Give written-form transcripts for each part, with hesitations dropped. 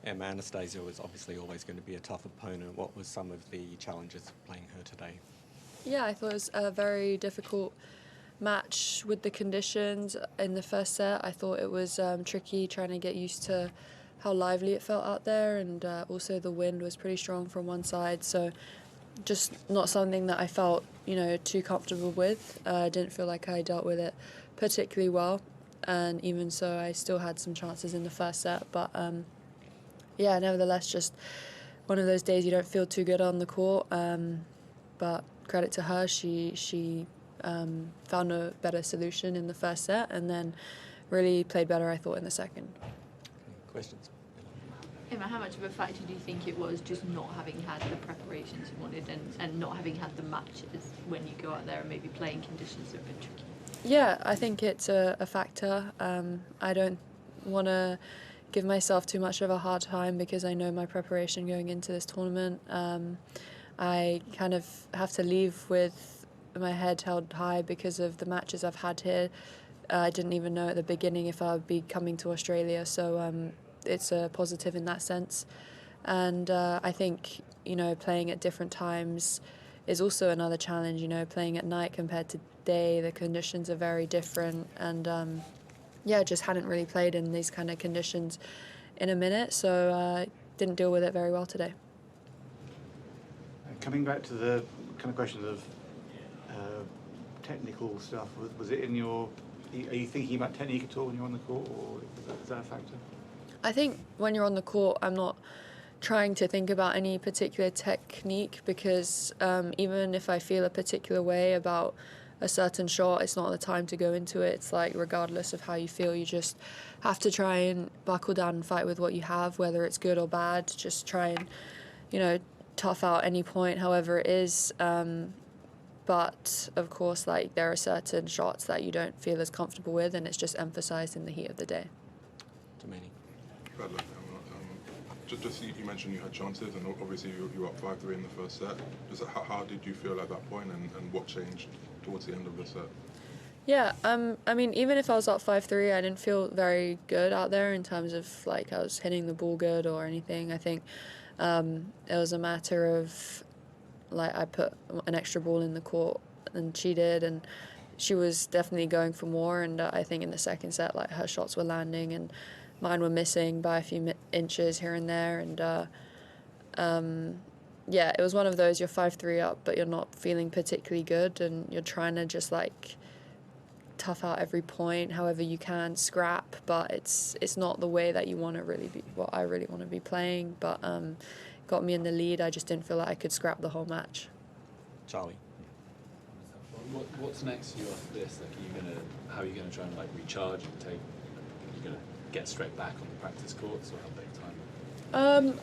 Anastasia was obviously always going to be a tough opponent. What was some of the challenges of playing her today? Yeah, I thought it was a very difficult match with the conditions in the first set. I thought it was tricky trying to get used to how lively it felt out there, and also the wind was pretty strong from one side, so just not something that I felt too comfortable with. I didn't feel like I dealt with it particularly well, and even so I still had some chances in the first set, but yeah, nevertheless, just one of those days you don't feel too good on the court, but credit to her, she found a better solution in the first set and then really played better, I thought, in the second. Questions? Emma, how much of a factor do you think it was just not having had the preparations you wanted and not having had the matches when you go out there and maybe playing conditions that have been tricky? Yeah, I think it's a factor. I don't want to give myself too much of a hard time because I know my preparation going into this tournament. I kind of have to leave with my head held high because of the matches I've had here. I didn't even know at the beginning if I would be coming to Australia, so it's a positive in that sense. And I think, playing at different times is also another challenge, playing at night compared to day, the conditions are very different, and just hadn't really played in these kind of conditions in a minute, so didn't deal with it very well today. Coming back to the kind of question of technical stuff, was it in your... Are you thinking about technique at all when you're on the court, or is that a factor? I think when you're on the court, I'm not trying to think about any particular technique because even if I feel a particular way about a certain shot, it's not the time to go into it. It's like regardless of how you feel, you just have to try and buckle down and fight with what you have, whether it's good or bad. Just try and, tough out any point, however it is. But of course, there are certain shots that you don't feel as comfortable with, and it's just emphasised in the heat of the day. Domini. Just you mentioned you had chances, and obviously you were up 5-3 in the first set. Just how did you feel at that point, and what changed towards the end of the set? Yeah, I mean, even if I was up 5-3, I didn't feel very good out there in terms of I was hitting the ball good or anything. I think it was a matter of I put an extra ball in the court and she did, and she was definitely going for more, and I think in the second set her shots were landing and mine were missing by a few inches here and there, and it was one of those, you're 5-3 up but you're not feeling particularly good and you're trying to just tough out every point however you can, scrap, but it's not the way that you want to really be, what I really want to be playing, but got me in the lead. I just didn't feel like I could scrap the whole match. Charlie. What's next for you after this? How are you gonna try and recharge and are you gonna get straight back on the practice courts, or how big time?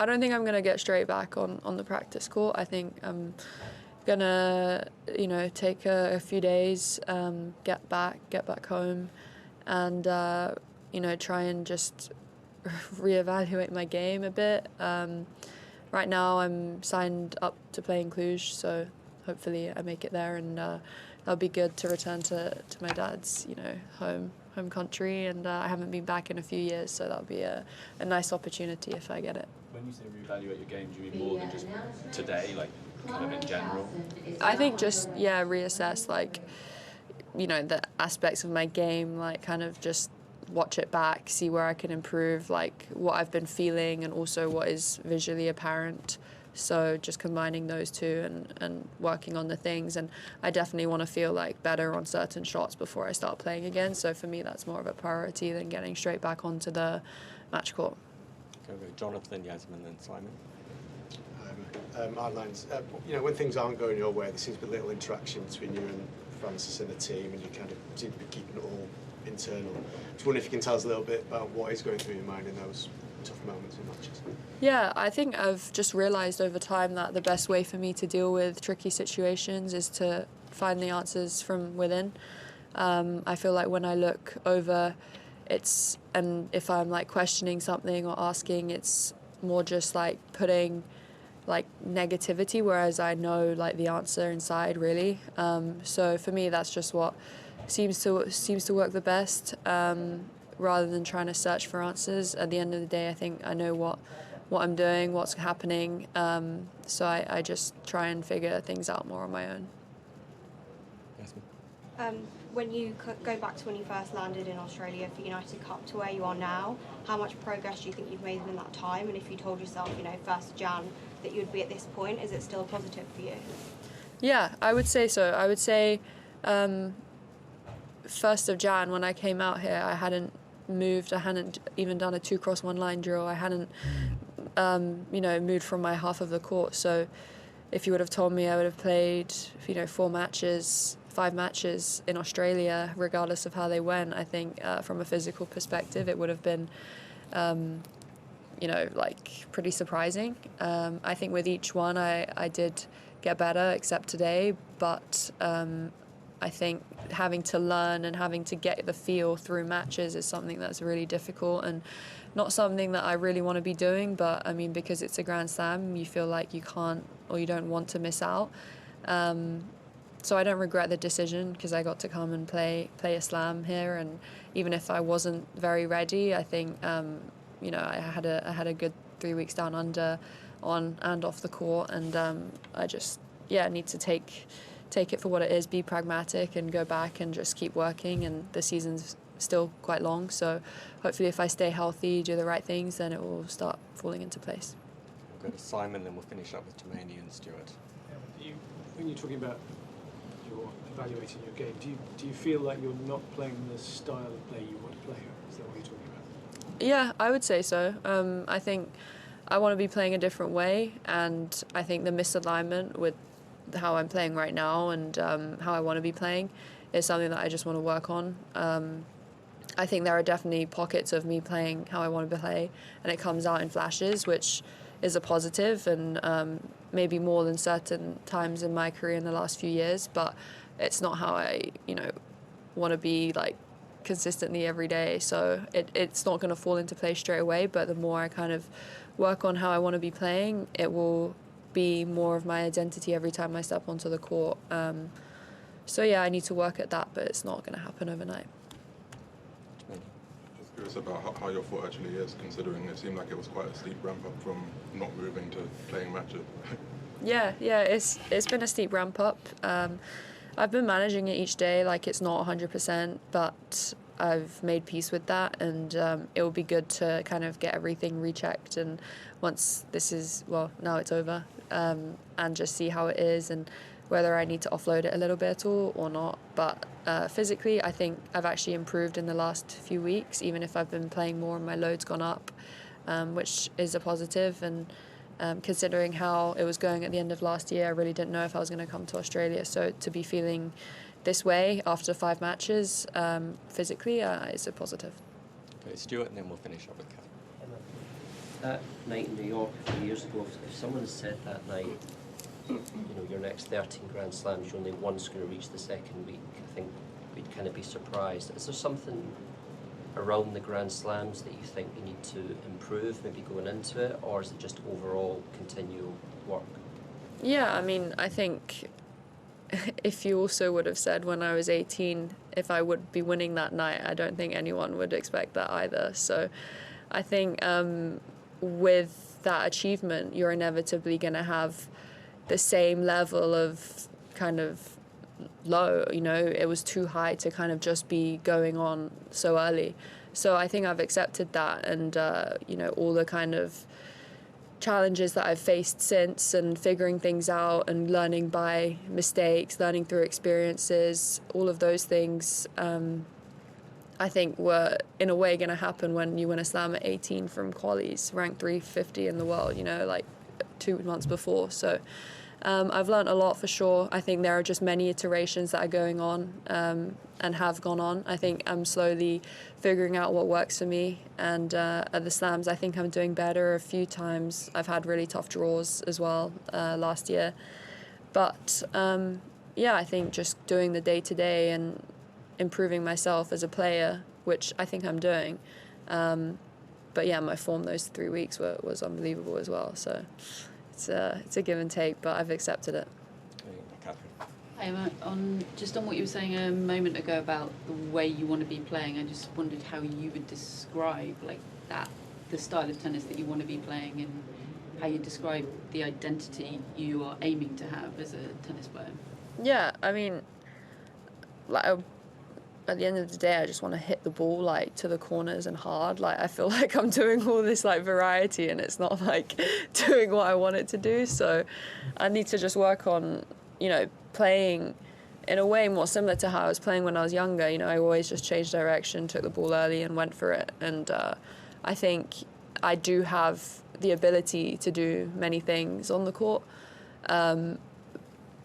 I don't think I'm gonna get straight back on the practice court. I think I'm gonna take a few days, get back home, and try and just reevaluate my game a bit. Right now I'm signed up to play in Cluj, so hopefully I make it there, and that'll be good to return to my dad's home country, and I haven't been back in a few years, so that'll be a nice opportunity if I get it. When you say reevaluate your game, do you mean more than just today, kind of in general? I think just reassess the aspects of my game, kind of just watch it back, see where I can improve, what I've been feeling and also what is visually apparent. So just combining those two and working on the things, and I definitely want to feel better on certain shots before I start playing again. So for me that's more of a priority than getting straight back onto the match court. Go with Jonathan, Yasmin, then Simon. Outlines. When things aren't going your way, there seems to be little interaction between you and Francis and the team, and you kind of seem to be keeping it all internal. Just wonder if you can tell us a little bit about what is going through your mind in those tough moments in matches. Yeah, I think I've just realised over time that the best way for me to deal with tricky situations is to find the answers from within. I feel like when I look over, and if I'm questioning something or asking, it's more just putting negativity, whereas I know the answer inside really. So for me that's just what seems to work the best. rather than trying to search for answers. At the end of the day, I think I know what I'm doing, what's happening, so I just try and figure things out more on my own. When you go back to when you first landed in Australia for United Cup to where you are now, how much progress do you think you've made in that time? And if you told yourself, 1st Jan, that you'd be at this point, is it still a positive for you? Yeah, I would say so. I would say 1st of Jan, when I came out here, I hadn't moved. I hadn't even done a 2-cross-1 line drill. I hadn't, moved from my half of the court. So if you would have told me I would have played, 5 matches in Australia, regardless of how they went, I think from a physical perspective, it would have been, pretty surprising. I think with each one, I did get better, except today, but I think having to learn and having to get the feel through matches is something that's really difficult and not something that I really want to be doing, but I mean, because it's a Grand Slam, you feel like you can't or you don't want to miss out. So I don't regret the decision because I got to come and play a slam here, and even if I wasn't very ready, I think I had a good 3 weeks down under, on and off the court, and I just need to take it for what it is, be pragmatic, and go back and just keep working. And the season's still quite long, so hopefully if I stay healthy, do the right things, then it will start falling into place. We'll go to Simon, then we'll finish up with Tumaini and Stuart. When you're talking about you're evaluating your game, do you feel like you're not playing the style of play you want to play? Is that what you're talking about? Yeah, I would say so. I think I want to be playing a different way, and I think the misalignment with how I'm playing right now and how I want to be playing is something that I just want to work on. I think there are definitely pockets of me playing how I want to play, and it comes out in flashes, which is a positive, and maybe more than certain times in my career in the last few years, but it's not how I, want to be like consistently every day. So it's not going to fall into place straight away, but the more I kind of work on how I want to be playing, it will be more of my identity every time I step onto the court. So yeah, I need to work at that, but it's not going to happen overnight. Just curious about how your foot actually is, considering it seemed like it was quite a steep ramp up from not moving to playing matches. Yeah, it's been a steep ramp up. I've been managing it each day, like it's not 100%, but I've made peace with that, and it will be good to kind of get everything rechecked, and once this is, now it's over, and just see how it is and whether I need to offload it a little bit at all or not. But physically, I think I've actually improved in the last few weeks, even if I've been playing more and my load's gone up, which is a positive. And considering how it was going at the end of last year, I really didn't know if I was going to come to Australia. So to be feeling this way after 5 matches physically is a positive. Okay, Stuart, and then we'll finish up with Catherine. That night in New York a few years ago, if someone had said that night, your next 13 Grand Slams, you're only once going to reach the second week, I think we'd kind of be surprised. Is there something around the Grand Slams that you think you need to improve, maybe going into it, or is it just overall continual work? Yeah, I mean, I think if you also would have said when I was 18 if I would be winning that night, I don't think anyone would expect that either. So I think with that achievement, you're inevitably going to have the same level of kind of low, it was too high to kind of just be going on so early. So I think I've accepted that, and all the kind of challenges that I've faced since, and figuring things out and learning by mistakes, learning through experiences, all of those things I think were in a way going to happen when you win a slam at 18 from qualies, ranked 350 in the world, like 2 months before. So I've learned a lot for sure. I think there are just many iterations that are going on and have gone on. I think I'm slowly figuring out what works for me, and at the slams I think I'm doing better. A few times I've had really tough draws as well last year, but I think just doing the day-to-day and improving myself as a player, which I think I'm doing. But yeah, my form those 3 weeks was unbelievable as well. So it's a give and take, but I've accepted it. Okay, Catherine. Hi Emma, on what you were saying a moment ago about the way you want to be playing, I just wondered how you would describe like that, the style of tennis that you want to be playing, and how you describe the identity you are aiming to have as a tennis player. Yeah, I mean, like at the end of the day, I just want to hit the ball like to the corners and hard. Like I feel like I'm doing all this like variety, and it's not like doing what I want it to do. So I need to just work on, you know, playing in a way more similar to how I was playing when I was younger. You know, I always just changed direction, took the ball early, and went for it. And I think I do have the ability to do many things on the court. But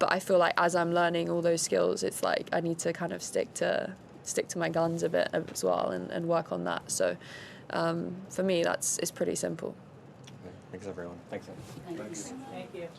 I feel like as I'm learning all those skills, it's like I need to kind of stick to my guns a bit as well, and work on that. So for me, it's pretty simple. Thanks everyone. Thanks. Thanks. Thank you.